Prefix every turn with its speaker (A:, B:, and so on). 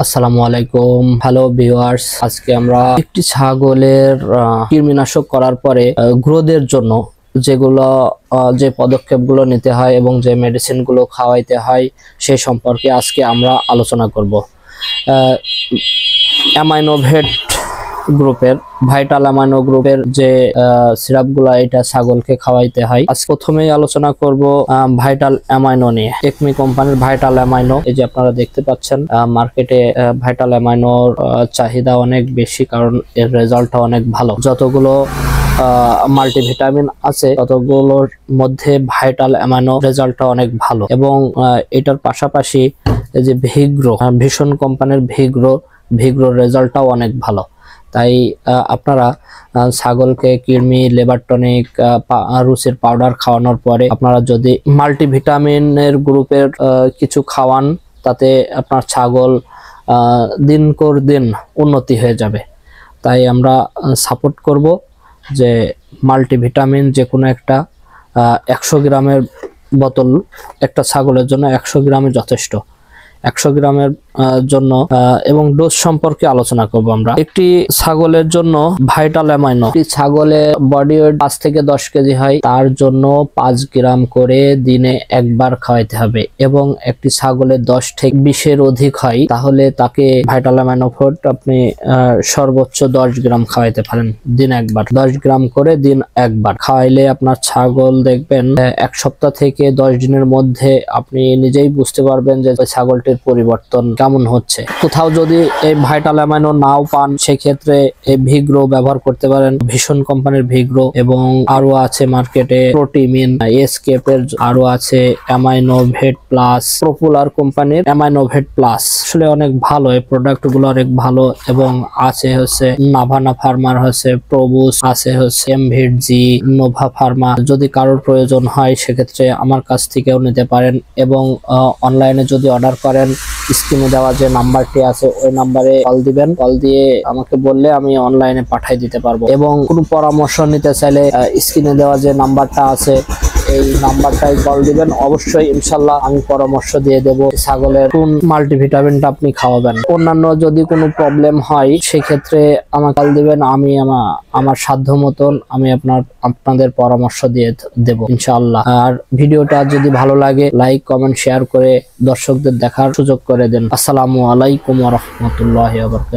A: আসসালামু আলাইকুম। Hello viewers, আজকে আমরা একটি ছাগলের কৃমিনাশক করার পরে গ্রোথের জন্য যে পদক্ষেপগুলো নিতে হয় এবং যে মেডিসিনগুলো খাওয়াইতে হয় সেই সম্পর্কে আজকে আমরা আলোচনা করব। অ্যামাইনোভেট গ্রুপের ভাইটাল অ্যামাইনো গ্রুপের যে সিরাপগুলো এটা ছাগলকে খাওয়াইতে হয়। আজ প্রথমেই আলোচনা করব ভাইটাল অ্যামাইনো নিয়ে। টেকমি কোম্পানির ভাইটাল অ্যামাইনো, এই যে আপনারা দেখতে পাচ্ছেন মার্কেটে ভাইটাল অ্যামাইনোর চাহিদা অনেক বেশি, কারণ এর রেজাল্টটা অনেক ভালো। যতগুলো মাল্টিভিটামিন আছে ততগুলোর মধ্যে ভাইটাল অ্যামাইনো রেজাল্টটা অনেক ভালো। এবং এটার পাশাপাশি এই যে ভীষণ কোম্পানির ভিগ্রোর রেজাল্টটাও অনেক ভালো। তাই আপনারা ছাগলকে কৃমি, লেবার টনিক, রুচির পাউডার খাওয়ানোর পরে আপনারা যদি মাল্টিভিটামিনের গ্রুপের কিছু খাওয়ান, তাতে আপনার ছাগল দিনকর দিন উন্নতি হয়ে যাবে। তাই আমরা সাপোর্ট করব যে মাল্টিভিটামিন যে কোনো একটা 100 গ্রামের বোতল একটা ছাগলের জন্য 100 গ্রামে যথেষ্ট। 100 গ্রামের জন্য এবং ডোজ সম্পর্কে আলোচনা করব আমরা। একটি ছাগলের জন্য ভাইটাল অ্যামাইনো, একটি ছাগলের বডি ওয়েট 5 থেকে 10 কেজি হয়, তার জন্য 5 গ্রাম করে দিনে একবার খাওয়াইতে হবে। এবং একটি ছাগলের 10 থেকে 20 এর অধিক হয়, তাহলে তাকে ভাইটাল অ্যামাইনো ফুড আপনি সর্বোচ্চ 10 গ্রাম খাওয়াইতে পারেন দিন একবার। 10 গ্রাম করে দিন একবার খাওয়াইলে আপনার ছাগল দেখবেন 1 সপ্তাহ থেকে 10 দিনের মধ্যে আপনি নিজেই বুঝতে পারবেন যে ছাগলটির পরিবর্তন কেমন হচ্ছে। কোথাও যদি এই ভাইটাল অ্যামাইনো নাও পান, সেক্ষেত্রে এই ভিগ্রো ব্যবহার করতে পারেন, ভীষণ কোম্পানির ভিগ্রো। এবং আরো আছে মার্কেটে প্রোটিমিন, এসকেপের আরো আছে অ্যামাইনোভেট প্লাস, পপুলার কোম্পানির অ্যামাইনোভেট প্লাস। আসলে অনেক ভালো, এই প্রোডাক্ট গুলো অনেক ভালো। এবং আছে হচ্ছে নাভানা ফার্মার, হচ্ছে প্রবুস, আছে হচ্ছে এমভিডজি, নোভা ফার্মা। যদি কারোর প্রয়োজন হয় সেক্ষেত্রে আমার কাছ থেকেও নিতে পারেন। এবং অনলাইনে যদি অর্ডার করেন, স্ক্রিনে দেওয়া যে নাম্বারটি আছে ওই নাম্বারে কল দিবেন। কল দিয়ে আমাকে বললে আমি অনলাইনে পাঠিয়ে দিতে পারবো। এবং কোনো পরামর্শ নিতে চাইলে স্ক্রিনে দেওয়া যে নাম্বারটা আছে এই নাম্বারটাই কল দিবেন। অবশ্যই ইনশাল্লাহ আমি পরামর্শ দিয়ে দেব ছাগলের কোন মাল্টিভিটামিনটা আপনি খাওয়াবেন। অন্যান্য যদি কোনো প্রবলেম হয় সেক্ষেত্রে আমাকে কল দিবেন, আমি আমার সাধ্য মতন আমি আপনাদের পরামর্শ দিয়ে দেব ইনশাআল্লাহ। আর ভিডিওটা যদি ভালো লাগে লাইক, কমেন্ট, শেয়ার করে দর্শকদের দেখার সুযোগ করে দেন। আসসালামু আলাইকুম ওয়া রাহমাতুল্লাহি ওয়া বারাকাতুহু।